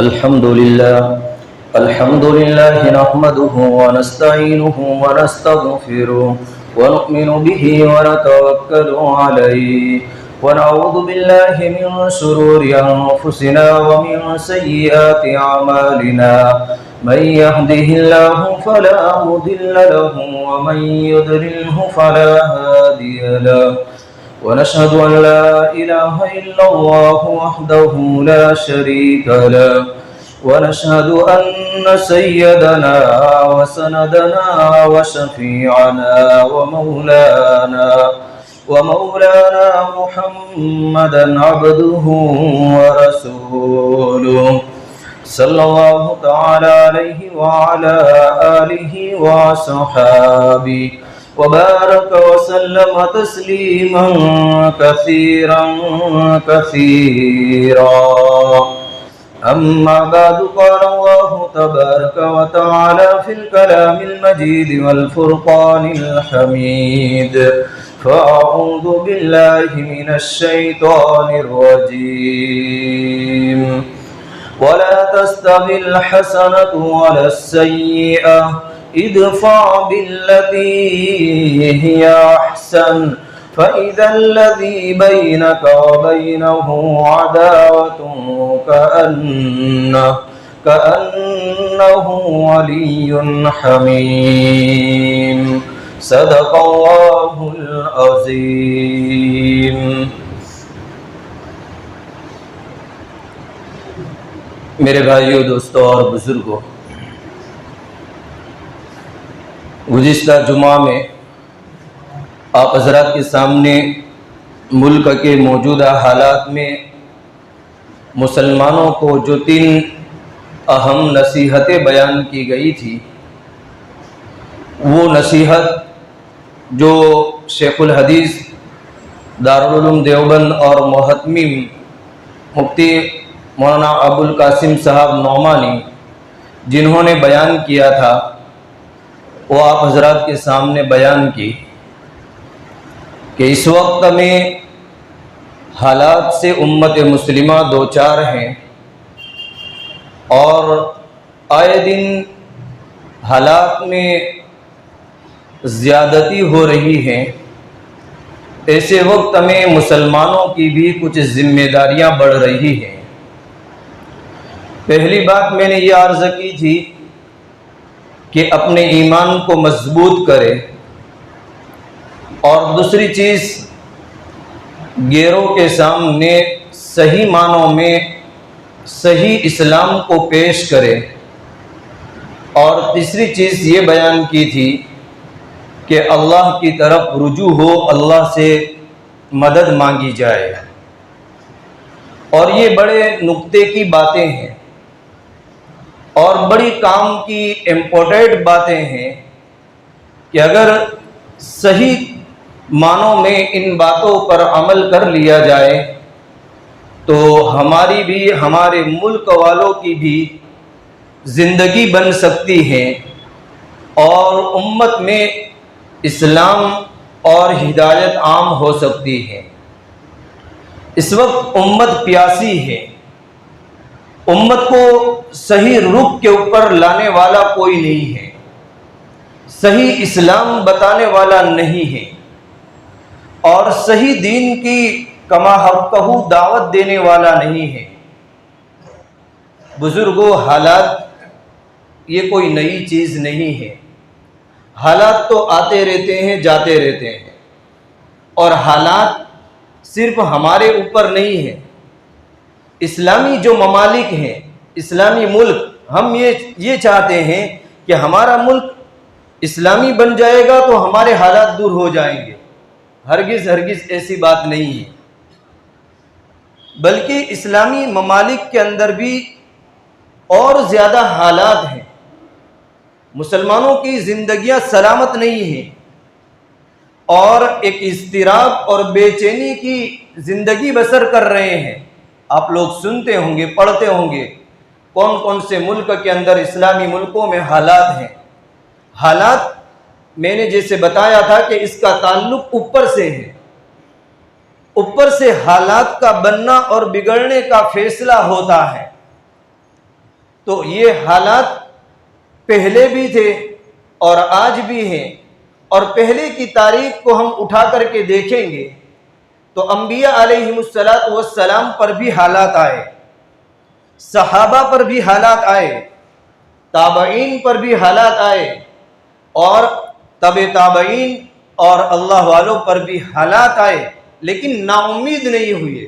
الحمد لله نحمده ونستعينه ونستغفره ونؤمن به ونتوكل عليه ونعوذ بالله من شرور أنفسنا ومن سيئات أعمالنا من يهده الله فلا مضل له ومن يضلله فلا هادي له ونشهد أن لا إله إلا الله وحده لا شريك له ونشهد أن سيدنا وسندنا وشفيعنا ومولانا محمدا عبده ورسوله صلى الله تعالى عليه وعلى آله وصحابه وبارك وسلم تسليما كثيرا أما بعد قال الله تبارك وتعالى في الكلام المجيد والفرقان الحميد فأعوذ بالله من الشيطان الرجيم ولا تستوي الحسنة ولا السيئة ادفع بالتي هي أحسن فإذا الذي بينك وبينه عداوة كأنه ولي حميم صدق الله العظيم۔ میرے بھائیوں، دوستوں اور بزرگوں، گزشتہ جمعہ میں آپ حضرات کے سامنے ملک کے موجودہ حالات میں مسلمانوں کو جو 3 اہم نصیحتیں بیان کی گئی تھی، وہ نصیحت جو شیخ الحدیث دارالعلوم دیوبند اور محتمم مفتی مولانا ابوالقاسم صاحب نعمانی جنہوں نے بیان کیا تھا، وہ آپ حضرات کے سامنے بیان کی کہ اس وقت میں حالات سے امت مسلمہ دوچار ہیں اور آئے دن حالات میں زیادتی ہو رہی ہے۔ ایسے وقت میں مسلمانوں کی بھی کچھ ذمہ داریاں بڑھ رہی ہیں۔ پہلی بات میں نے یہ عرض کی تھی کہ اپنے ایمان کو مضبوط کرے، اور دوسری چیز غیروں کے سامنے صحیح معنوں میں صحیح اسلام کو پیش کرے، اور تیسری چیز یہ بیان کی تھی کہ اللہ کی طرف رجوع ہو، اللہ سے مدد مانگی جائے۔ اور یہ بڑے نکتے کی باتیں ہیں اور بڑی کام کی امپورٹنٹ باتیں ہیں کہ اگر صحیح معنوں میں ان باتوں پر عمل کر لیا جائے تو ہماری بھی، ہمارے ملک والوں کی بھی زندگی بن سکتی ہے اور امت میں اسلام اور ہدایت عام ہو سکتی ہے۔ اس وقت امت پیاسی ہے، امت کو صحیح رخ کے اوپر لانے والا کوئی نہیں ہے، صحیح اسلام بتانے والا نہیں ہے، اور صحیح دین کی کما حقہ دعوت دینے والا نہیں ہے۔ بزرگوں، حالات یہ کوئی نئی چیز نہیں ہے، حالات تو آتے رہتے ہیں، جاتے رہتے ہیں، اور حالات صرف ہمارے اوپر نہیں ہیں۔ اسلامی جو ممالک ہیں، اسلامی ملک، ہم یہ چاہتے ہیں کہ ہمارا ملک اسلامی بن جائے گا تو ہمارے حالات دور ہو جائیں گے۔ ہرگز ایسی بات نہیں ہے، بلکہ اسلامی ممالک کے اندر بھی اور زیادہ حالات ہیں۔ مسلمانوں کی زندگیاں سلامت نہیں ہیں اور ایک اضطراب اور بے چینی کی زندگی بسر کر رہے ہیں۔ آپ لوگ سنتے ہوں گے، پڑھتے ہوں گے کون کون سے ملک کے اندر، اسلامی ملکوں میں حالات ہیں۔ حالات میں نے جیسے بتایا تھا کہ اس کا تعلق اوپر سے ہے، اوپر سے حالات کا بننا اور بگڑنے کا فیصلہ ہوتا ہے۔ تو یہ حالات پہلے بھی تھے اور آج بھی ہیں، اور پہلے کی تاریخ کو ہم اٹھا کر کے دیکھیں گے تو انبیاء علیہم السلام پر بھی حالات آئے، صحابہ پر بھی حالات آئے، تابعین پر بھی حالات آئے، اور تبع تابعین اور اللہ والوں پر بھی حالات آئے، لیکن نا امید نہیں ہوئے،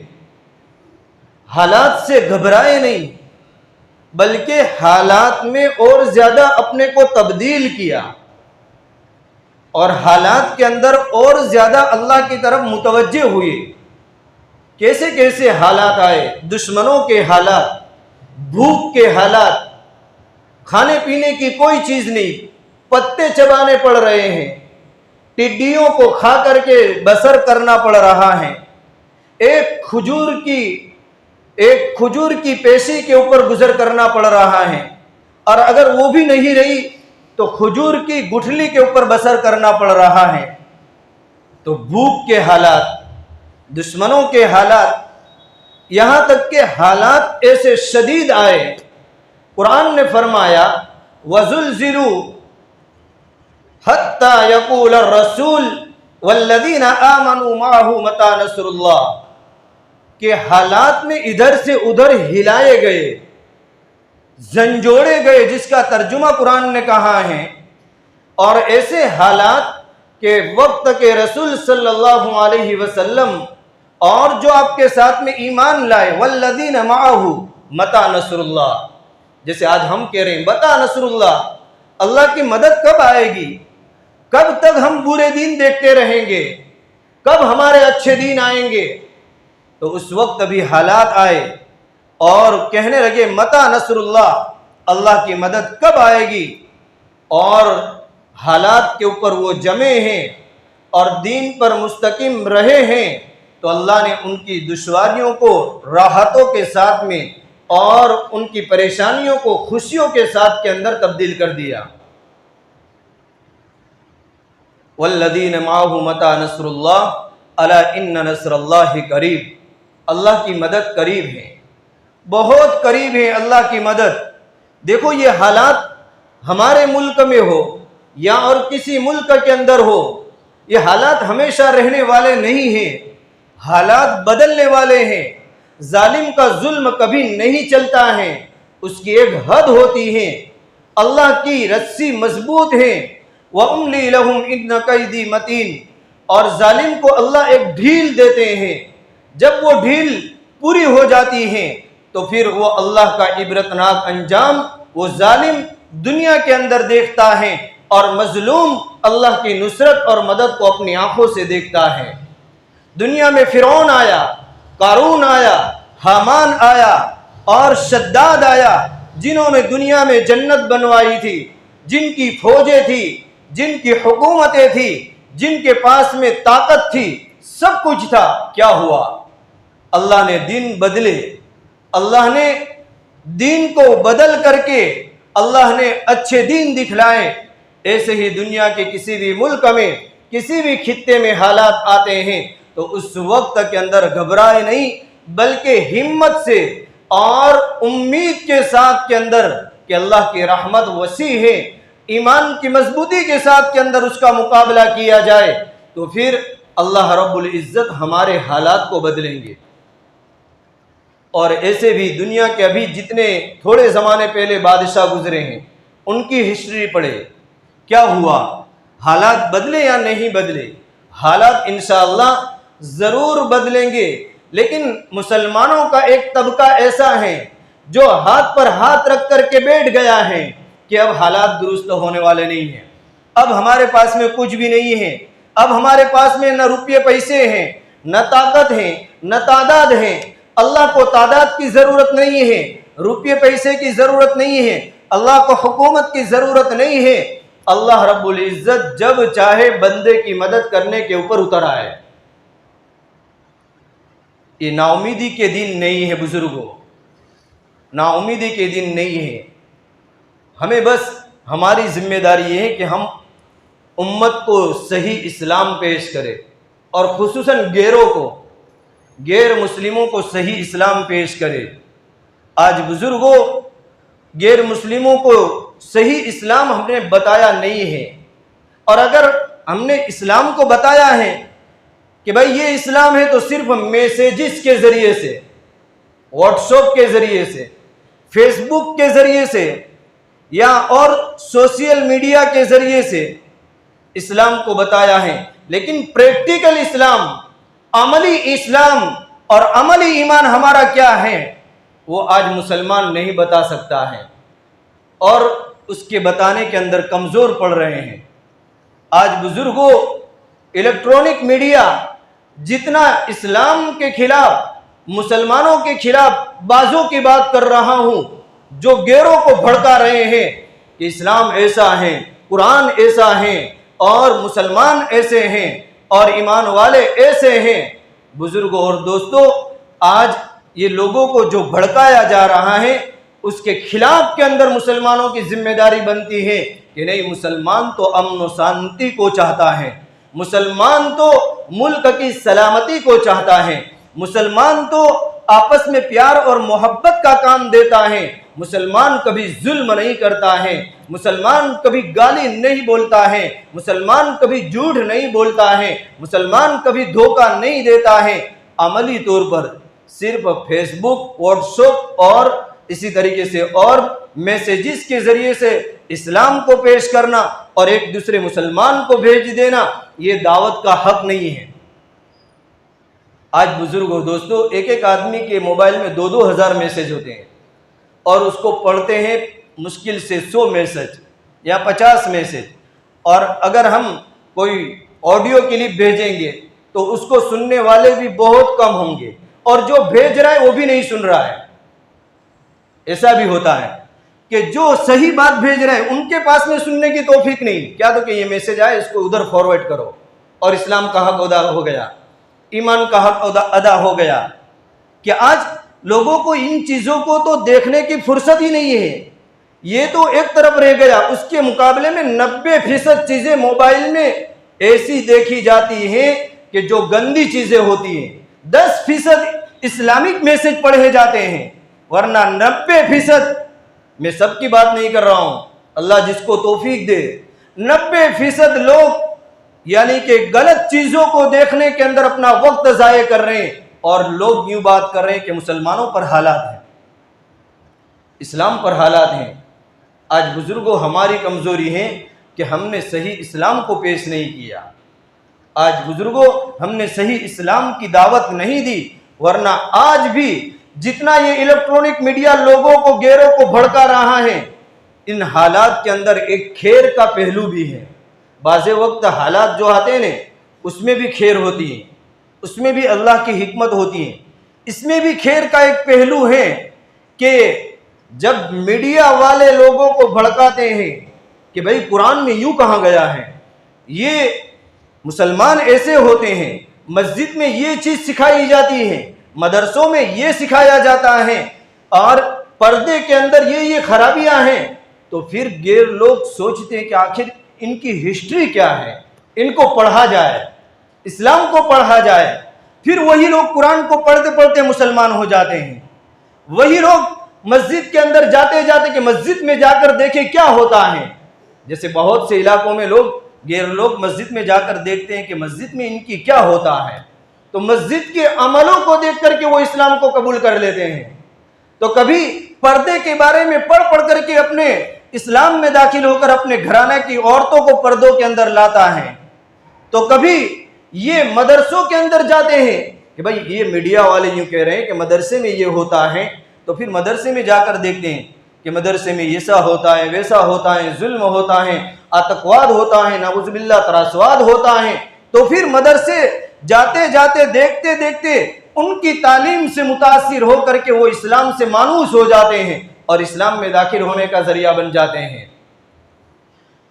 حالات سے گھبرائے نہیں، بلکہ حالات میں اور زیادہ اپنے کو تبدیل کیا اور حالات کے اندر اور زیادہ اللہ کی طرف متوجہ ہوئے۔ کیسے کیسے حالات آئے؟ دشمنوں کے حالات، بھوک کے حالات، کھانے پینے کی کوئی چیز نہیں، پتے چبانے پڑ رہے ہیں، ٹڈیوں کو کھا کر کے بسر کرنا پڑ رہا ہے، ایک کھجور کی پیشی کے اوپر گزر کرنا پڑ رہا ہے، اور اگر وہ بھی نہیں رہی تو کھجور کی گٹھلی کے اوپر بسر کرنا پڑ رہا ہے۔ تو بھوک کے حالات، دشمنوں کے حالات، یہاں تک کہ حالات ایسے شدید آئے، قرآن نے فرمایا وَزُلْزِلُوا حَتَّى يَقُولَ الرَّسُولُ وَالَّذِينَ آمَنُوا مَعَهُ مَتَى نَصْرُ اللَّهِ، کہ حالات میں ادھر سے ادھر ہلائے گئے، جھنجھوڑے گئے، جس کا ترجمہ قرآن نے کہا ہے، اور ایسے حالات کہ وقت کے رسول صلی اللہ علیہ وسلم اور جو آپ کے ساتھ میں ایمان لائے، والذین معہ متی نصر اللہ، جیسے آج ہم کہہ رہے ہیں متی نصر اللہ، اللہ کی مدد کب آئے گی؟ کب تک ہم برے دین دیکھتے رہیں گے؟ کب ہمارے اچھے دین آئیں گے؟ تو اس وقت بھی حالات آئے اور کہنے لگے متی نصر اللہ، اللہ کی مدد کب آئے گی؟ اور حالات کے اوپر وہ جمے ہیں اور دین پر مستقیم رہے ہیں، تو اللہ نے ان کی دشواریوں کو راحتوں کے ساتھ میں اور ان کی پریشانیوں کو خوشیوں کے ساتھ کے اندر تبدیل کر دیا۔ والذین معہ متی نصر اللہ الا ان نصر اللہ قریب، اللہ کی مدد قریب ہے، بہت قریب ہے اللہ کی مدد۔ دیکھو یہ حالات ہمارے ملک میں ہو یا اور کسی ملک کے اندر ہو، یہ حالات ہمیشہ رہنے والے نہیں ہیں، حالات بدلنے والے ہیں۔ ظالم کا ظلم کبھی نہیں چلتا ہے، اس کی ایک حد ہوتی ہے، اللہ کی رسی مضبوط ہے، وَأُمْلِي لَهُمْ إِنَّ كَيْدِي مَتِينٌ، اور ظالم کو اللہ ایک ڈھیل دیتے ہیں، جب وہ ڈھیل پوری ہو جاتی ہے تو پھر وہ اللہ کا عبرتناک انجام وہ ظالم دنیا کے اندر دیکھتا ہے، اور مظلوم اللہ کی نصرت اور مدد کو اپنی آنکھوں سے دیکھتا ہے۔ دنیا میں فرعون آیا، قارون آیا، حامان آیا اور شداد آیا، جنہوں نے دنیا میں جنت بنوائی تھی، جن کی فوجیں تھی، جن کی حکومتیں تھی، جن کے پاس میں طاقت تھی، سب کچھ تھا، کیا ہوا؟ اللہ نے دین بدلے، اللہ نے دین کو بدل کر کے اللہ نے اچھے دین دکھلائے۔ ایسے ہی دنیا کے کسی بھی ملک میں، کسی بھی خطے میں حالات آتے ہیں تو اس وقت کے اندر گھبرائے نہیں، بلکہ ہمت سے اور امید کے ساتھ کے اندر کہ اللہ کی رحمت وسیع ہے، ایمان کی مضبوطی کے ساتھ کے اندر اس کا مقابلہ کیا جائے تو پھر اللہ رب العزت ہمارے حالات کو بدلیں گے۔ اور ایسے بھی دنیا کے ابھی جتنے تھوڑے زمانے پہلے بادشاہ گزرے ہیں، ان کی ہسٹری پڑھے، کیا ہوا؟ حالات بدلے یا نہیں بدلے؟ حالات انشاءاللہ ضرور بدلیں گے، لیکن مسلمانوں کا ایک طبقہ ایسا ہے جو ہاتھ پر ہاتھ رکھ کر کے بیٹھ گیا ہے کہ اب حالات درست ہونے والے نہیں ہیں، اب ہمارے پاس میں کچھ بھی نہیں ہے، اب ہمارے پاس میں نہ روپے پیسے ہیں، نہ طاقت ہے، نہ تعداد ہے۔ اللہ کو تعداد کی ضرورت نہیں ہے، روپے پیسے کی ضرورت نہیں ہے، اللہ کو حکومت کی ضرورت نہیں ہے۔ اللہ رب العزت جب چاہے بندے کی مدد کرنے کے اوپر اتر آئے۔ یہ نا امیدی کے دن نہیں ہے بزرگوں، نا امیدی کے دن نہیں ہے۔ ہمیں بس ہماری ذمہ داری یہ ہے کہ ہم امت کو صحیح اسلام پیش کرے، اور خصوصاً غیر مسلموں کو صحیح اسلام پیش کرے۔ آج بزرگوں غیر مسلموں کو صحیح اسلام ہم نے بتایا نہیں ہے، اور اگر ہم نے اسلام کو بتایا ہے کہ بھائی یہ اسلام ہے تو صرف میسیجز کے ذریعے سے، واٹس ایپ کے ذریعے سے، فیس بک کے ذریعے سے، یا اور سوشل میڈیا کے ذریعے سے اسلام کو بتایا ہے، لیکن پریکٹیکل اسلام، عملی اسلام اور عملی ایمان ہمارا کیا ہے وہ آج مسلمان نہیں بتا سکتا ہے، اور اس کے بتانے کے اندر کمزور پڑ رہے ہیں۔ آج بزرگوں، الیکٹرانک میڈیا جتنا اسلام کے خلاف، مسلمانوں کے خلاف بازوں کی بات کر رہا ہوں، جو غیروں کو بھڑکا رہے ہیں کہ اسلام ایسا ہے، قرآن ایسا ہے، اور مسلمان ایسے ہیں، اور ایمان والے ایسے ہیں۔ بزرگوں اور دوستوں، آج یہ لوگوں کو جو بھڑکایا جا رہا ہے اس کے خلاف کے اندر مسلمانوں کی ذمہ داری بنتی ہے کہ نہیں، مسلمان تو امن و شانتی کو چاہتا ہے، مسلمان تو ملک کی سلامتی کو چاہتا ہے، مسلمان تو آپس میں پیار اور محبت کا کام دیتا ہے، مسلمان کبھی ظلم نہیں کرتا ہے، مسلمان کبھی گالی نہیں بولتا ہے، مسلمان کبھی جھوٹ نہیں بولتا ہے، مسلمان کبھی دھوکہ نہیں دیتا ہے۔ عملی طور پر صرف فیس بک، واٹس ایپ اور اسی طریقے سے اور میسیجز کے ذریعے سے اسلام کو پیش کرنا اور ایک دوسرے مسلمان کو بھیج دینا، یہ دعوت کا حق نہیں ہے۔ آج بزرگ اور دوستو، ایک ایک آدمی کے موبائل میں 2,000 میسیج ہوتے ہیں، اور اس کو پڑھتے ہیں مشکل سے 100 میسیج یا 50 میسیج، اور اگر ہم کوئی آڈیو کلپ بھیجیں گے تو اس کو سننے والے بھی بہت کم ہوں گے، اور جو بھیج رہا ہے وہ بھی نہیں سن رہا ہے۔ ایسا بھی ہوتا ہے کہ جو صحیح بات بھیج رہے ہیں ان کے پاس میں سننے کی توفیق نہیں، کیا تو کہ یہ میسیج آئے، اس کو ادھر فارورڈ کرو، اور اسلام کا حق ادا ہو گیا، ایمان کا حق ادا ہو گیا۔ کہ آج لوگوں کو ان چیزوں کو تو دیکھنے کی فرصت ہی نہیں ہے، یہ تو ایک طرف رہ گیا۔ اس کے مقابلے میں 90% چیزیں موبائل میں ایسی دیکھی جاتی ہیں کہ جو گندی چیزیں ہوتی ہیں، 10% اسلامک میسیج پڑھے جاتے ہیں، ورنہ 90%، میں سب کی بات نہیں کر رہا ہوں، اللہ جس کو توفیق دے، 90% لوگ یعنی کہ غلط چیزوں کو دیکھنے کے اندر اپنا وقت ضائع کر رہے ہیں، اور لوگ یوں بات کر رہے ہیں کہ مسلمانوں پر حالات ہیں، اسلام پر حالات ہیں۔ آج بزرگوں، ہماری کمزوری ہے کہ ہم نے صحیح اسلام کو پیش نہیں کیا۔ آج بزرگوں، ہم نے صحیح اسلام کی دعوت نہیں دی، ورنہ آج بھی جتنا یہ الیکٹرانک میڈیا لوگوں کو، غیروں کو بھڑکا رہا ہے، ان حالات کے اندر ایک خیر کا پہلو بھی ہے۔ بعض وقت حالات جو آتے ہیں اس میں بھی خیر ہوتی ہے، اس میں بھی اللہ کی حکمت ہوتی ہے، اس میں بھی خیر کا ایک پہلو ہے کہ جب میڈیا والے لوگوں کو بھڑکاتے ہیں کہ بھئی قرآن میں یوں کہا گیا ہے، یہ مسلمان ایسے ہوتے ہیں، مسجد میں یہ چیز سکھائی جاتی ہے، مدرسوں میں یہ سکھایا جاتا ہے، اور پردے کے اندر یہ خرابیاں ہیں، تو پھر غیر لوگ سوچتے ہیں کہ آخر ان کی ہسٹری کیا ہے، ان کو پڑھا جائے، اسلام کو پڑھا جائے۔ پھر وہی لوگ قرآن کو پڑھتے پڑھتے مسلمان ہو جاتے ہیں، وہی لوگ مسجد کے اندر جاتے جاتے کہ مسجد میں جا کر دیکھیں کیا ہوتا ہے۔ جیسے بہت سے علاقوں میں غیر لوگ مسجد میں جا کر دیکھتے ہیں کہ مسجد میں ان کی کیا ہوتا ہے، تو مسجد کے عملوں کو دیکھ کر کے وہ اسلام کو قبول کر لیتے ہیں۔ تو کبھی پردے کے بارے میں پڑھ کر کے اپنے اسلام میں داخل ہو کر اپنے گھرانے کی عورتوں کو پردوں کے اندر لاتا ہے، تو کبھی یہ مدرسوں کے اندر جاتے ہیں کہ بھائی یہ میڈیا والے یوں کہہ رہے ہیں کہ مدرسے میں یہ ہوتا ہے، تو پھر مدرسے میں جا کر دیکھتے ہیں کہ مدرسے میں ایسا ہوتا ہے، ویسا ہوتا ہے، ظلم ہوتا ہے، آتنکواد ہوتا ہے، نعوذ باللہ تراشواد ہوتا ہے۔ تو پھر مدرسے جاتے جاتے دیکھتے دیکھتے ان کی تعلیم سے متاثر ہو کر کے وہ اسلام سے مانوس ہو جاتے ہیں اور اسلام میں داخل ہونے کا ذریعہ بن جاتے ہیں۔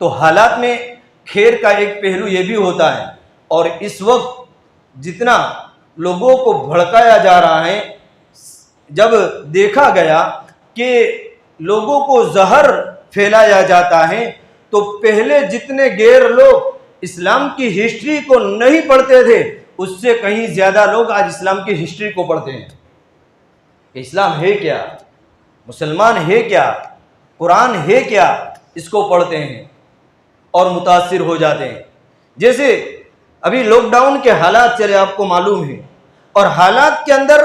تو حالات میں خیر کا ایک پہلو یہ بھی ہوتا ہے، اور اس وقت جتنا لوگوں کو بھڑکایا جا رہا ہے، جب دیکھا گیا کہ لوگوں کو زہر پھیلایا جاتا ہے، تو پہلے جتنے غیر لوگ اسلام کی ہسٹری کو نہیں پڑھتے تھے، اس سے کہیں زیادہ لوگ آج اسلام کی ہسٹری کو پڑھتے ہیں کہ اسلام ہے کیا، مسلمان ہے کیا، قرآن ہے کیا اس کو پڑھتے ہیں اور متاثر ہو جاتے ہیں. جیسے ابھی لاک ڈاؤن کے حالات چلے آپ کو معلوم ہے، اور حالات کے اندر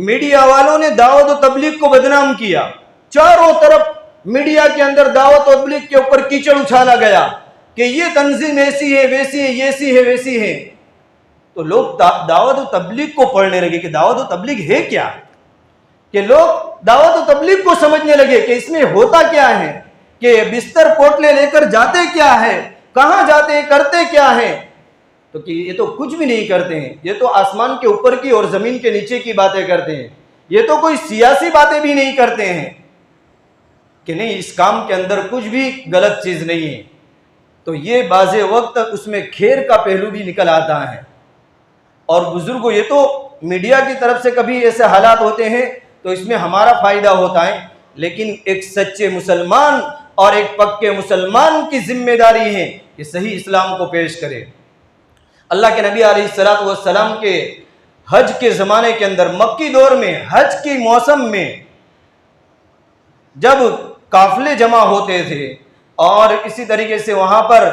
میڈیا والوں نے دعوت و تبلیغ کو بدنام کیا. چاروں طرف میڈیا کے اندر دعوت و تبلیغ کے اوپر کیچڑ اچھالا گیا کہ یہ تنظیم ایسی ہے، ویسی ہے، ایسی ہے، ویسی ہے. تو لوگ دعوت و تبلیغ کو پڑھنے لگے کہ دعوت و تبلیغ ہے کیا، کہ لوگ دعوت و تبلیغ کو سمجھنے لگے کہ اس میں ہوتا کیا ہے، کہ بستر پوٹلے لے کر جاتے کیا ہے، کہاں جاتے ہیں، کرتے کیا ہے. تو کہ یہ تو کچھ بھی نہیں کرتے ہیں، یہ تو آسمان کے اوپر کی اور زمین کے نیچے کی باتیں کرتے ہیں، یہ تو کوئی سیاسی باتیں بھی نہیں کرتے ہیں، کہ نہیں اس کام کے اندر کچھ بھی غلط چیز نہیں ہے. تو یہ بعض وقت اس میں کھیر کا پہلو بھی نکل آتا ہے. اور بزرگوں یہ تو میڈیا کی طرف سے کبھی ایسے حالات ہوتے ہیں تو اس میں ہمارا فائدہ ہوتا ہے، لیکن ایک سچے مسلمان اور ایک پکے مسلمان کی ذمہ داری ہے کہ صحیح اسلام کو پیش کرے. اللہ کے نبی علیہ الصلوۃ والسلام کے حج کے زمانے کے اندر، مکی دور میں، حج کی موسم میں جب قافلے جمع ہوتے تھے اور اسی طریقے سے وہاں پر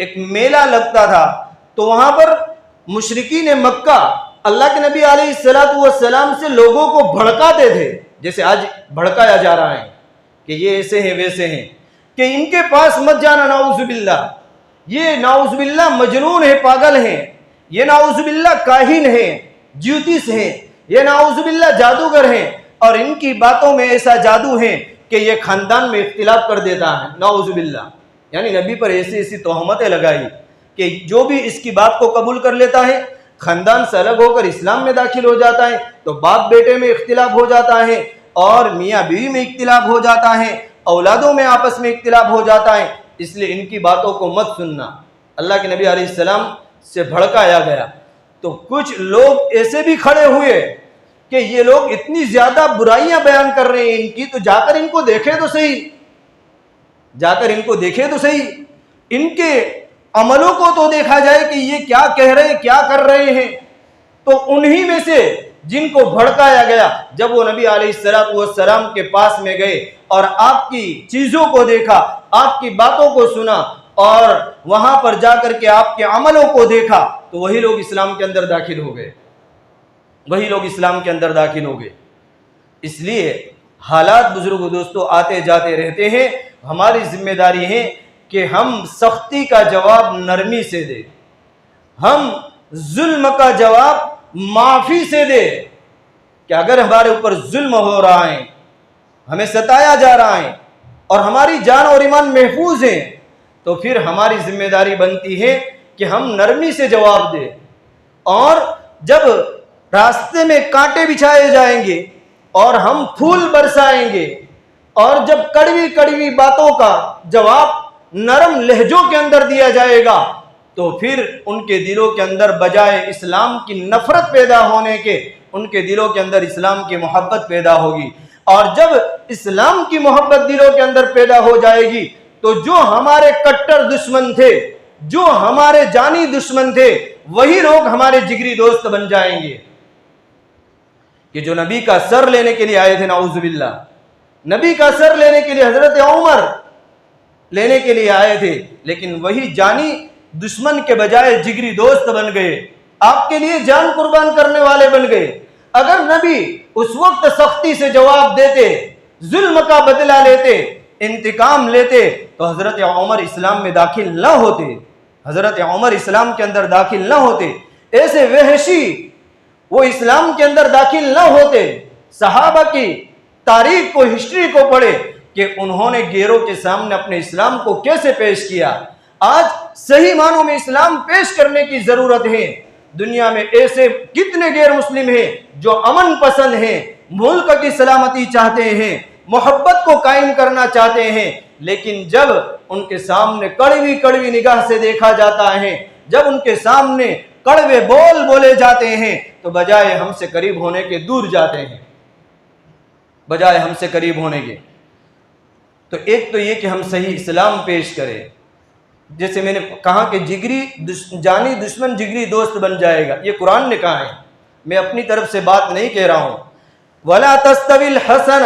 ایک میلہ لگتا تھا، تو وہاں پر مشرکین مکہ اللہ کے نبی علیہ الصلوۃ والسلام سے لوگوں کو بھڑکاتے تھے، جیسے آج بھڑکایا جا رہا ہے کہ یہ ایسے ہیں ویسے ہیں، کہ ان کے پاس مت جانا، نعوذ باللہ، یہ نعوذ باللہ مجنون ہے، پاگل ہیں، یہ نعوذ باللہ کاہن ہیں، جیوتیس ہیں، یہ نعوذ باللہ جادوگر ہیں، اور ان کی باتوں میں ایسا جادو ہے کہ یہ خاندان میں اختلاف کر دیتا ہے، نعوذ باللہ. یعنی نبی پر ایسی تہمتیں لگائی کہ جو بھی اس کی بات کو قبول کر لیتا ہے خاندان سے الگ ہو کر اسلام میں داخل ہو جاتا ہے، تو باپ بیٹے میں اختلاف ہو جاتا ہے، اور میاں بیوی میں اختلاف ہو جاتا ہے، اولادوں میں آپس میں اختلاف ہو جاتا ہے. اس لیے ان کی باتوں کو مت سننا. اللہ کے نبی علیہ السلام سے بھڑکایا گیا. تو کچھ لوگ ایسے بھی کھڑے ہوئے کہ یہ لوگ اتنی زیادہ برائیاں بیان کر رہے ہیں ان کی، تو جا کر ان کو دیکھے تو صحیح، جا کر ان کو دیکھے تو صحیح، ان کے عملوں کو تو دیکھا جائے کہ یہ کیا کہہ رہے ہیں، کیا کر رہے ہیں. تو انہی میں سے جن کو بھڑکایا گیا، جب وہ نبی علیہ الصلوۃ والسلام کے پاس میں گئے اور آپ کی چیزوں کو دیکھا، آپ کی باتوں کو سنا، اور وہاں پر جا کر کے آپ کے عملوں کو دیکھا، تو وہی لوگ اسلام کے اندر داخل ہو گئے، وہی لوگ اسلام کے اندر داخل ہو گئے. اس لیے حالات بزرگ دوستوں آتے جاتے رہتے ہیں. ہماری ذمہ داری ہے کہ ہم سختی کا جواب نرمی سے دیں، ہم ظلم کا جواب معافی سے دیں. کہ اگر ہمارے اوپر ظلم ہو رہا ہے، ہمیں ستایا جا رہا ہے، اور ہماری جان اور ایمان محفوظ ہیں، تو پھر ہماری ذمہ داری بنتی ہے کہ ہم نرمی سے جواب دیں. اور جب راستے میں کانٹے بچھائے جائیں گے اور ہم پھول برسائیں گے، اور جب کڑوی کڑوی باتوں کا جواب نرم لہجوں کے اندر دیا جائے گا، تو پھر ان کے دلوں کے اندر بجائے اسلام کی نفرت پیدا ہونے کے، ان کے دلوں کے اندر اسلام کی محبت پیدا ہوگی. اور جب اسلام کی محبت دلوں کے اندر پیدا ہو جائے گی، تو جو ہمارے کٹر دشمن تھے، جو ہمارے جانی دشمن تھے، وہی لوگ ہمارے جگری دوست بن جائیں گے. کہ جو نبی کا سر لینے کے لیے آئے تھے، نعوذ باللہ، نبی کا سر لینے کے لیے حضرت عمر لینے کے لیے آئے تھے، لیکن وہی جانی دشمن کے بجائے جگری دوست بن گئے، آپ کے لیے جان قربان کرنے والے بن گئے. اگر نبی اس وقت سختی سے جواب دیتے، ظلم کا بدلہ لیتے، انتقام لیتے، تو حضرت عمر اسلام میں داخل نہ ہوتے، حضرت عمر اسلام کے اندر داخل نہ ہوتے، ایسے وحشی وہ اسلام کے اندر داخل نہ ہوتے. صحابہ کی تاریخ کو، ہسٹری کو پڑھے کہ انہوں نے غیروں کے سامنے اپنے اسلام کو کیسے پیش کیا. آج صحیح معنوں میں اسلام پیش کرنے کی ضرورت ہے. دنیا میں ایسے کتنے غیر مسلم ہیں جو امن پسند ہیں، ملک کی سلامتی چاہتے ہیں، محبت کو قائم کرنا چاہتے ہیں، لیکن جب ان کے سامنے کڑوی کڑوی نگاہ سے دیکھا جاتا ہے، جب ان کے سامنے کڑوے بول بولے جاتے ہیں، تو بجائے ہم سے قریب ہونے کے دور جاتے ہیں، بجائے ہم سے قریب ہونے کے. تو ایک تو یہ کہ ہم صحیح اسلام پیش کریں. جیسے میں نے کہا کہ جانی دشمن جگری دوست بن جائے گا، یہ قرآن نے کہا ہے، میں اپنی طرف سے بات نہیں کہہ رہا ہوں. وَلَا تَسْتَوِي الْحَسَنَ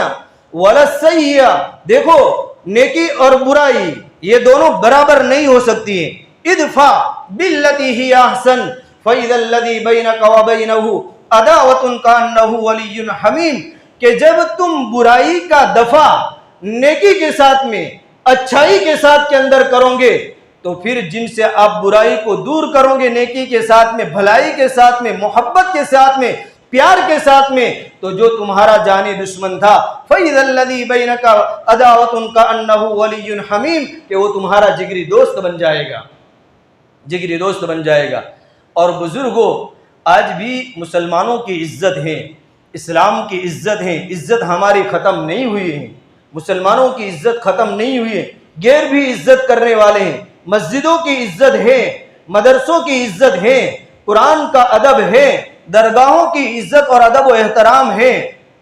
وَلَا السَّيِّئَةُ. دیکھو نیکی اور برائی یہ دونوں برابر نہیں ہو سکتی ہیں. ادفع باللتی ہی احسن فاذا الذی بینک وبینہ عداوۃ کانہ ولی حمیم، کہ جب تم برائی کا دفع نیکی کے ساتھ میں، اچھائی کے ساتھ کے اندر کرو گے، تو پھر جن سے آپ برائی کو دور کرو گے نیکی کے ساتھ میں، بھلائی کے ساتھ میں، محبت کے ساتھ میں، پیار کے ساتھ میں، تو جو تمہارا جانی دشمن تھا فَإِذَا الَّذِي بَيْنَكَ عَدَاوَةٌ كَأَنَّهُ وَلِيٌّ حَمِيمٌ، کہ وہ تمہارا جگری دوست بن جائے گا، جگری دوست بن جائے گا. اور بزرگوں، آج بھی مسلمانوں کی عزت ہے، اسلام کی عزت ہے، عزت ہماری ختم نہیں ہوئی ہے، مسلمانوں کی عزت ختم نہیں ہوئی ہے. غیر بھی عزت کرنے والے ہیں، مسجدوں کی عزت ہے، مدرسوں کی عزت ہے، قرآن کا ادب ہے، درگاہوں کی عزت اور ادب و احترام ہے.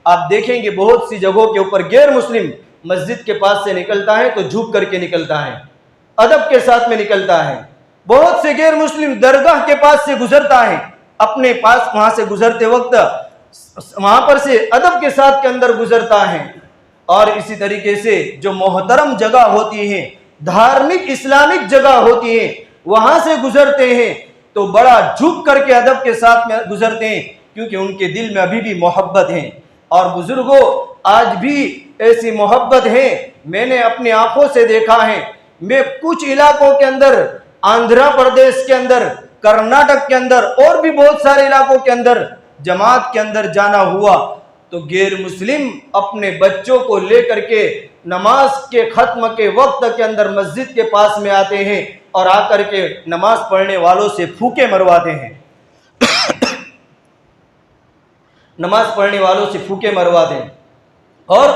آپ دیکھیں گے بہت سی جگہوں کے اوپر غیر مسلم مسجد کے پاس سے نکلتا ہے تو جھک کر کے نکلتا ہے، ادب کے ساتھ میں نکلتا ہے. بہت سے غیر مسلم درگاہ کے پاس سے گزرتا ہے، اپنے پاس وہاں سے گزرتے وقت وہاں پر سے ادب کے ساتھ کے اندر گزرتا ہے. اور اسی طریقے سے جو محترم جگہ ہوتی ہیں، دھارمک اسلامک جگہ ہوتی ہیں، وہاں سے گزرتے ہیں تو بڑا جھک کر کے ادب کے ساتھ میں گزرتے ہیں، کیونکہ ان کے دل میں ابھی بھی محبت ہے. اور بزرگوں، آج بھی ایسی محبت ہے، میں نے اپنی آنکھوں سے دیکھا ہے. میں کچھ علاقوں کے اندر، آندھرا پردیش کے اندر، کرناٹک کے اندر اور بھی بہت سارے علاقوں کے اندر جماعت کے اندر جانا ہوا تو غیر مسلم اپنے بچوں کو لے کر کے نماز کے ختم کے وقت کے اندر مسجد کے پاس میں آتے ہیں اور آ کر کے نماز پڑھنے والوں سے پھوکے مرواتے ہیں. نماز پڑھنے والوں سے پھوکے مرواتے ہیں اور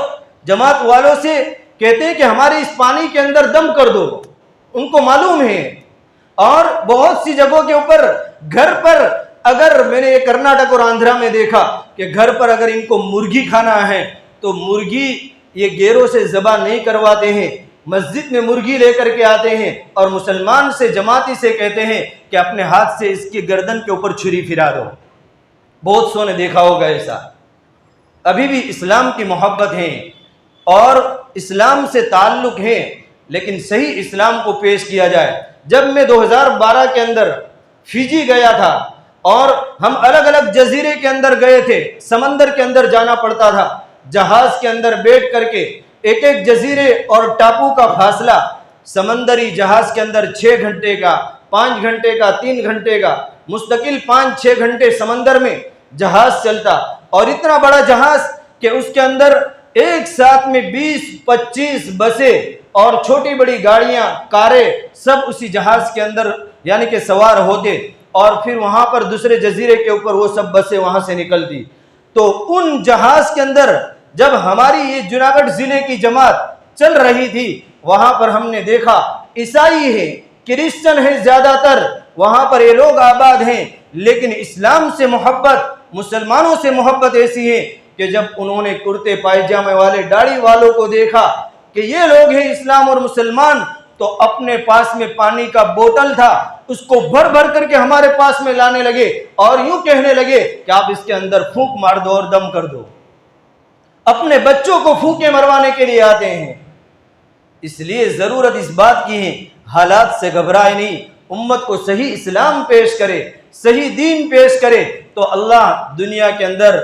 جماعت والوں سے کہتے ہیں کہ ہمارے اس پانی کے اندر دم کر دو. ان کو معلوم ہے. اور بہت سی جگہوں کے اوپر گھر پر، اگر میں نے یہ کرناٹک اور آندھرا میں دیکھا کہ گھر پر اگر ان کو مرغی کھانا ہے تو مرغی یہ گیروں سے ذبح نہیں کرواتے ہیں، مسجد میں مرغی لے کر کے آتے ہیں اور مسلمان سے، جماعتی سے کہتے ہیں کہ اپنے ہاتھ سے اس کی گردن کے اوپر چھری پھرا دو. بہت سو نے دیکھا ہوگا ایسا. ابھی بھی اسلام کی محبت ہے اور اسلام سے تعلق ہے، لیکن صحیح اسلام کو پیش کیا جائے. جب میں 2012 کے اندر فیجی گیا تھا اور ہم الگ الگ جزیرے کے اندر گئے تھے، سمندر کے اندر جانا پڑتا تھا، جہاز کے اندر بیٹھ کر کے ایک ایک جزیرے اور ٹاپو کا فاصلہ، سمندری جہاز کے اندر 6 گھنٹے کا، 5 گھنٹے کا، 3 گھنٹے کا، مستقل 5-6 گھنٹے سمندر میں جہاز چلتا. اور اتنا بڑا جہاز کہ اس کے اندر ایک ساتھ میں 20-25 بسیں اور چھوٹی بڑی گاڑیاں، کاریں، سب اسی جہاز کے اندر یعنی کہ سوار ہوتے اور پھر وہاں پر دوسرے جزیرے کے اوپر وہ سب بسیں وہاں سے نکلتی. تو ان جہاز کے اندر جب ہماری یہ جوناگڑھ ضلع کی جماعت چل رہی تھی، وہاں پر ہم نے دیکھا عیسائی ہے، کرسچن ہے، زیادہ تر وہاں پر یہ لوگ آباد ہیں، لیکن اسلام سے محبت، مسلمانوں سے محبت ایسی ہے کہ جب انہوں نے کرتے پائجامے والے، داڑھی والوں کو دیکھا کہ یہ لوگ ہیں اسلام اور مسلمان، تو اپنے پاس میں پانی کا بوتل تھا، اس کو بھر بھر کر کے ہمارے پاس میں لانے لگے اور یوں کہنے لگے کہ آپ اس کے اندر پھونک مار دو اور دم کر دو. اپنے بچوں کو پھونکے مروانے کے لیے آتے ہیں. اس لیے ضرورت اس بات کی ہے، حالات سے گھبرائے نہیں، امت کو صحیح اسلام پیش کرے، صحیح دین پیش کرے تو اللہ دنیا کے اندر،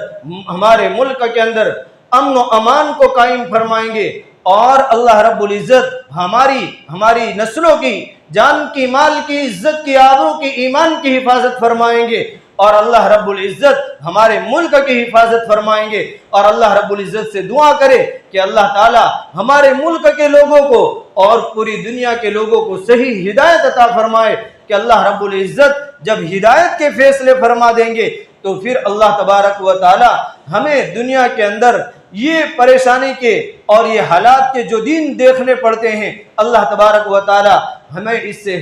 ہمارے ملک کے اندر امن و امان کو قائم فرمائیں گے اور اللہ رب العزت ہماری نسلوں کی جان کی، مال کی، عزت کی، آبرو کی، ایمان کی حفاظت فرمائیں گے اور اللہ رب العزت ہمارے ملک کی حفاظت فرمائیں گے. اور اللہ رب العزت سے دعا کرے کہ اللہ تعالی ہمارے ملک کے لوگوں کو اور پوری دنیا کے لوگوں کو صحیح ہدایت عطا فرمائے کہ اللہ رب العزت جب ہدایت کے فیصلے فرما دیں گے تو پھر اللہ تبارک و تعالی ہمیں دنیا کے اندر یہ پریشانی کے اور یہ حالات کے جو دن دیکھنے پڑتے ہیں، اللہ تبارک و تعالی ہمیں اس سے